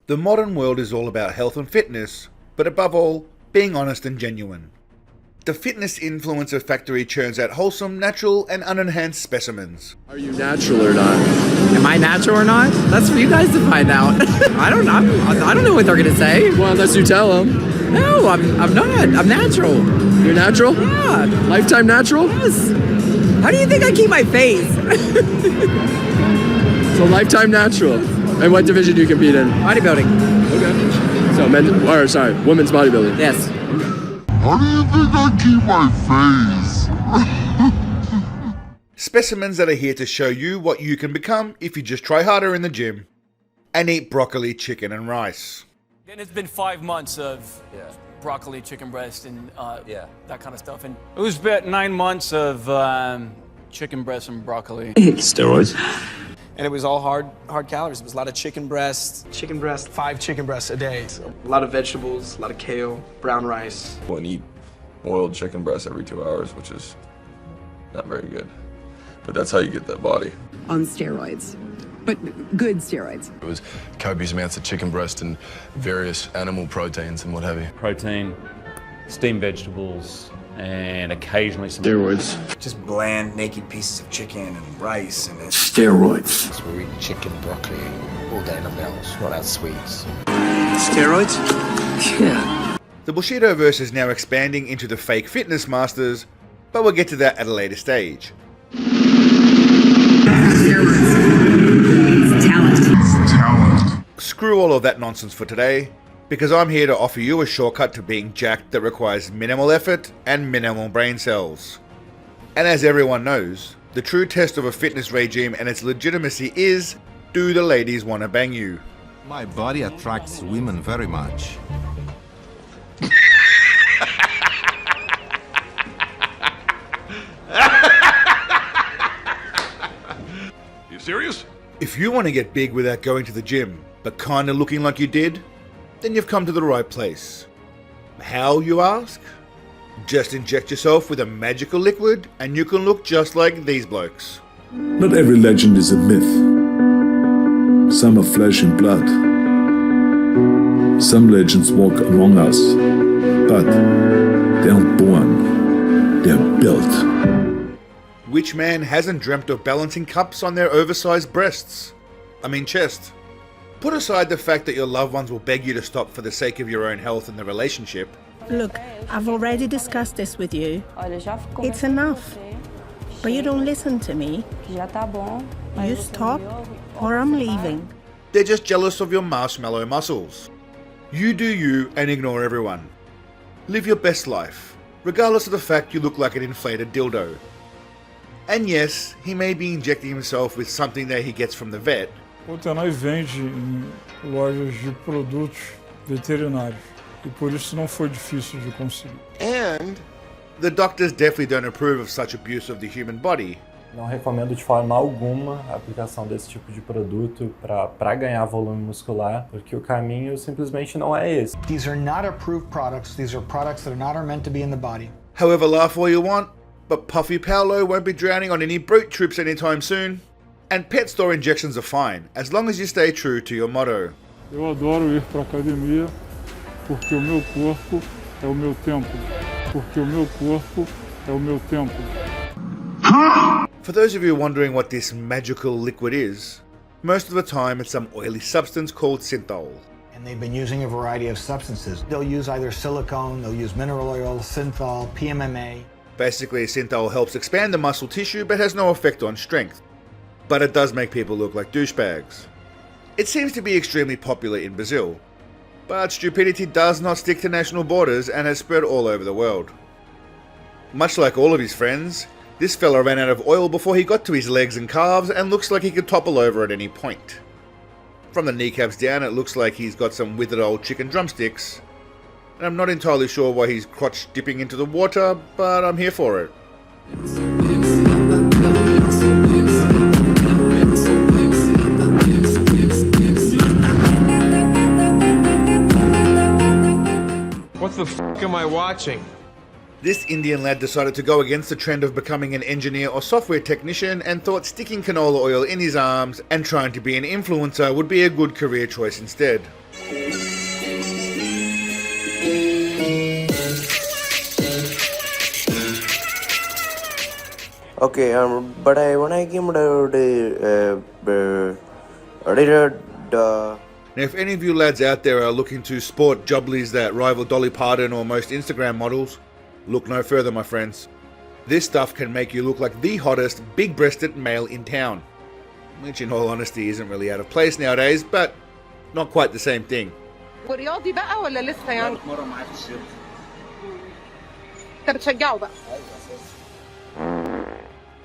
The modern world is all about health and fitness, but above all, being honest and genuine. The fitness influencer factory churns out wholesome, natural, and unenhanced specimens. Are you natural or not? Am I natural or not? That's for you guys to find out. I don't know what they're gonna say. Well, unless you tell them. No, I'm not. I'm natural. You're natural? Yeah. Lifetime natural? Yes. How do you think I keep my face? So lifetime natural. And what division do you compete in? Bodybuilding. Okay. So women's bodybuilding. Yes. How do you think I keep my face? Specimens that are here to show you what you can become if you just try harder in the gym and eat broccoli, chicken, and rice. And it's been 5 months of broccoli, chicken breast, and that kind of stuff. And it was about 9 months of chicken breast and broccoli. Steroids. And it was all hard calories. It was a lot of chicken breast. 5 chicken breasts a day. So a lot of vegetables, a lot of kale, brown rice. I wouldn't eat boiled chicken breast every 2 hours, which is not very good. But that's how you get that body. On steroids, but good steroids. It was copious amounts of chicken breast and various animal proteins and what have you. Protein, steamed vegetables, and occasionally some Steroids. Just bland, naked pieces of chicken and rice and steroids. So we eat chicken, broccoli all day, nothing else, not out sweets. Steroids? Yeah. The Bushido-verse is now expanding into the fake fitness masters, but we'll get to that at a later stage. It's talent. Screw all of that nonsense for today, because I'm here to offer you a shortcut to being jacked that requires minimal effort and minimal brain cells. And as everyone knows, the true test of a fitness regime and its legitimacy is, do the ladies want to bang you? My body attracts women very much. You serious? If you want to get big without going to the gym, but kinda looking like you did, then you've come to the right place. How, you ask? Just inject yourself with a magical liquid and you can look just like these blokes. Not every legend is a myth. Some are flesh and blood. Some legends walk among us, but they aren't born, they're built. Which man hasn't dreamt of balancing cups on their oversized chest? Put aside the fact that your loved ones will beg you to stop for the sake of your own health and the relationship. Look, I've already discussed this with you. It's enough. But you don't listen to me. You stop, or I'm leaving. They're just jealous of your marshmallow muscles. You do you and ignore everyone. Live your best life, regardless of the fact you look like an inflated dildo. And yes, he may be injecting himself with something that he gets from the vet. O Tenai vende em lojas de produtos veterinários e por isso não foi difícil de conseguir. And the doctors definitely don't approve of such abuse of the human body. Não recomendo de forma alguma a aplicação desse tipo de produto para ganhar volume muscular, porque o caminho simplesmente não é esse. These are not approved products. These are products that are not meant to be in the body. However, laugh all you want, but Puffy Paolo won't be drowning on any brute trips anytime soon. And pet store injections are fine, as long as you stay true to your motto. Eu adoro ir para academia porque o meu corpo é o meu templo. Porque o meu corpo é o meu templo. For those of you wondering what this magical liquid is, most of the time it's some oily substance called synthol. And they've been using a variety of substances. They'll use either silicone, they'll use mineral oil, synthol, PMMA. Basically, synthol helps expand the muscle tissue but has no effect on strength. But it does make people look like douchebags. It seems to be extremely popular in Brazil, but stupidity does not stick to national borders and has spread all over the world. Much like all of his friends, this fella ran out of oil before he got to his legs and calves and looks like he could topple over at any point. From the kneecaps down, it looks like he's got some withered old chicken drumsticks, and I'm not entirely sure why he's crotch dipping into the water, but I'm here for it. What the f*** am I watching? This Indian lad decided to go against the trend of becoming an engineer or software technician and thought sticking canola oil in his arms and trying to be an influencer would be a good career choice instead. Okay, but I when I came Now, if any of you lads out there are looking to sport jubblies that rival Dolly Parton or most Instagram models, look no further, my friends. This stuff can make you look like the hottest, big-breasted male in town. Which, in all honesty, isn't really out of place nowadays, but not quite the same thing. ورياضي بقى ولا لسه يعني؟ انت بتشجعه بقى.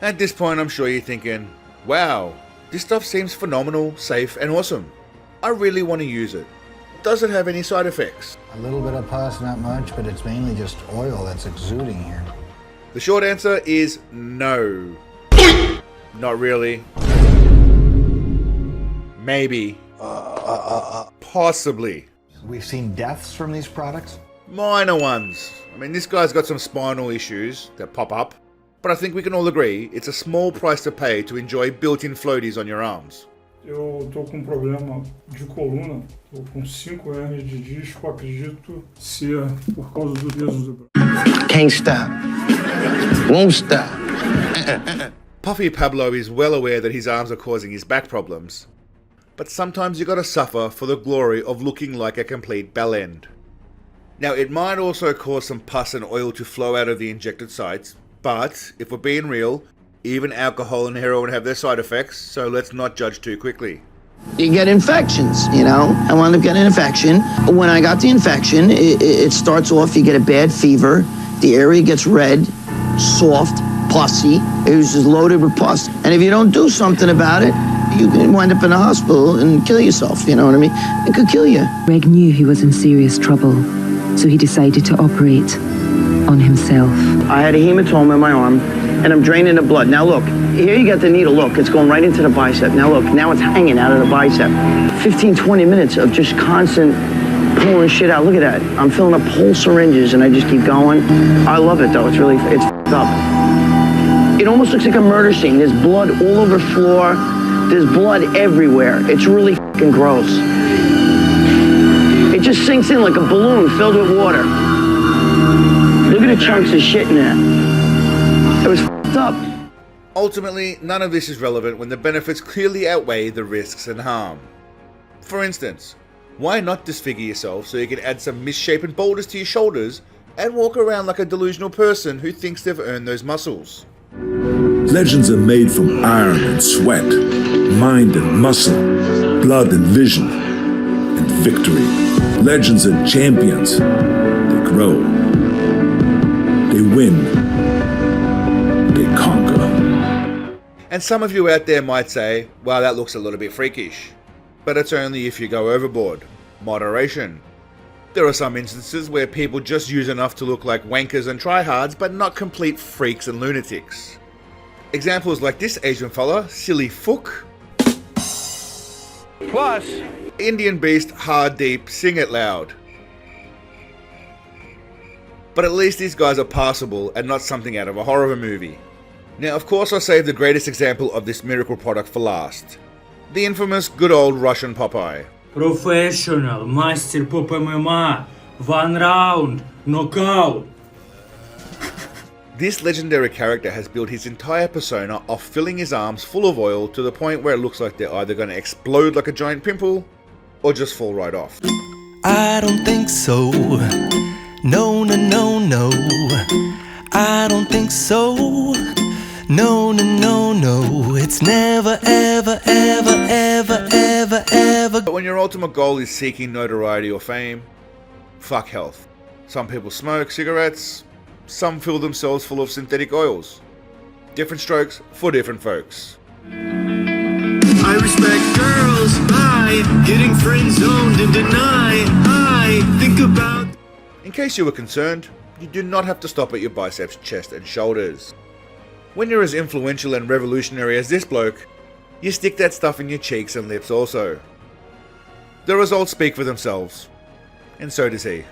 At this point, I'm sure you're thinking, wow, this stuff seems phenomenal, safe, and awesome. I really want to use it. Does it have any side effects? A little bit of pus, not much, but it's mainly just oil that's exuding here. The short answer is no. Not really. Maybe. Possibly. We've seen deaths from these products. Minor ones. I mean, this guy's got some spinal issues that pop up, but I think we can all agree it's a small price to pay to enjoy built-in floaties on your arms. Eu tô com problema de coluna, tô com 5 hernias de disco, acredito ser por causa do peso do braço. Can't stop. Won't stop. Puffy Pablo is well aware that his arms are causing his back problems, but sometimes you gotta suffer for the glory of looking like a complete bellend. Now, it might also cause some pus and oil to flow out of the injected sites, but if we're being real, even alcohol and heroin have their side effects, so let's not judge too quickly. You get infections, you know. I wound up getting an infection. When I got the infection, it starts off, you get a bad fever. The area gets red, soft, pussy. It was just loaded with pus. And if you don't do something about it, you can wind up in a hospital and kill yourself, you know what I mean? It could kill you. Greg knew he was in serious trouble, so he decided to operate on himself. I had a hematoma in my arm, and I'm draining the blood. Now look, here you got the needle, look, it's going right into the bicep. Now look, now it's hanging out of the bicep. 15, 20 minutes of just constant pulling shit out. Look at that. I'm filling up whole syringes and I just keep going. I love it though, it's f***ed up. It almost looks like a murder scene. There's blood all over the floor. There's blood everywhere. It's really f***ing gross. It just sinks in like a balloon filled with water. Look at the chunks of shit in there. It was f***ed up. Ultimately, none of this is relevant when the benefits clearly outweigh the risks and harm. For instance, why not disfigure yourself so you can add some misshapen boulders to your shoulders and walk around like a delusional person who thinks they've earned those muscles? Legends are made from iron and sweat, mind and muscle, blood and vision, and victory. Legends are champions. They grow. They win. They conquer. And some of you out there might say, wow, that looks a little bit freakish. But it's only if you go overboard. Moderation. There are some instances where people just use enough to look like wankers and tryhards, but not complete freaks and lunatics. Examples like this Asian fella, Silly Fook. Plus, Indian Beast, Hard Deep, Sing It Loud. But at least these guys are passable and not something out of a horror movie. Now, of course, I saved the greatest example of this miracle product for last. The infamous good old Russian Popeye. Professional, master по ПММА, 1 round, knockout. This legendary character has built his entire persona off filling his arms full of oil to the point where it looks like they're either going to explode like a giant pimple or just fall right off. I don't think so. No, no, no, no. I don't think so. No, no, no, no. It's never, ever, ever, ever, ever, ever. But when your ultimate goal is seeking notoriety or fame, fuck health. Some people smoke cigarettes, some fill themselves full of synthetic oils. Different strokes for different folks. I respect girls by getting friend zoned and deny. I think about. In case you were concerned, you do not have to stop at your biceps, chest, and shoulders. When you're as influential and revolutionary as this bloke, you stick that stuff in your cheeks and lips also. The results speak for themselves, and so does he.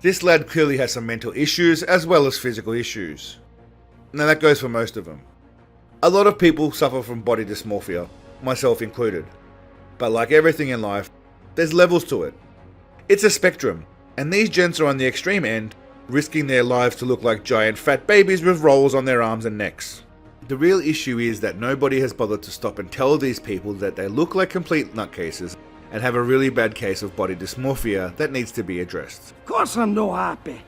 This lad clearly has some mental issues as well as physical issues. Now that goes for most of them. A lot of people suffer from body dysmorphia, myself included. But like everything in life, there's levels to it. It's a spectrum, and these gents are on the extreme end, risking their lives to look like giant fat babies with rolls on their arms and necks. The real issue is that nobody has bothered to stop and tell these people that they look like complete nutcases and have a really bad case of body dysmorphia that needs to be addressed. Of course I'm no happy.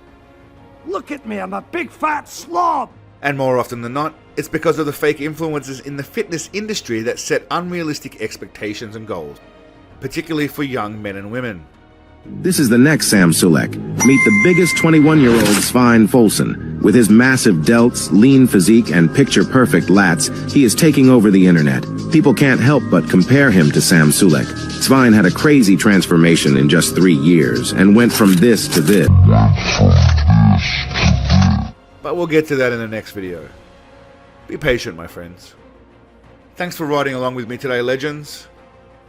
Look at me, I'm a big fat slob. And more often than not, it's because of the fake influencers in the fitness industry that set unrealistic expectations and goals, particularly for young men and women. This is the next Sam Sulek. Meet the biggest 21-year-old Svein Folsen. With his massive delts, lean physique, and picture-perfect lats, he is taking over the internet. People can't help but compare him to Sam Sulek. Svein had a crazy transformation in just 3 years, and went from this to this. But we'll get to that in the next video. Be patient, my friends. Thanks for riding along with me today, legends.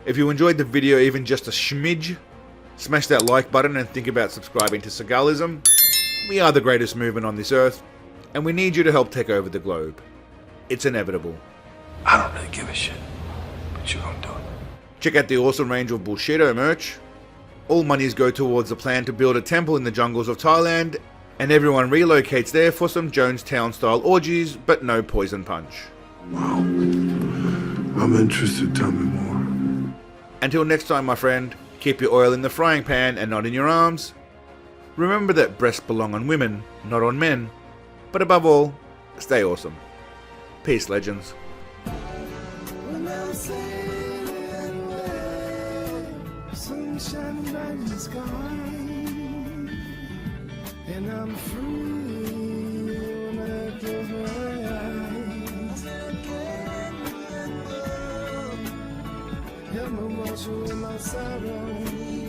If you enjoyed the video even just a smidge, smash that like button and think about subscribing to Seagalism. We are the greatest movement on this earth, and we need you to help take over the globe. It's inevitable. I don't really give a shit, but you're gonna do it. Check out the awesome range of Bullshito merch. All monies go towards the plan to build a temple in the jungles of Thailand, and everyone relocates there for some Jonestown-style orgies, but no poison punch. Wow. I'm interested. Tell me more. Until next time, my friend, keep your oil in the frying pan and not in your arms. Remember that breasts belong on women, not on men. But above all, stay awesome. Peace, legends. Sunshine in the sky, and I'm free when I close my eyes. Yeah, my muscle in my sorrow.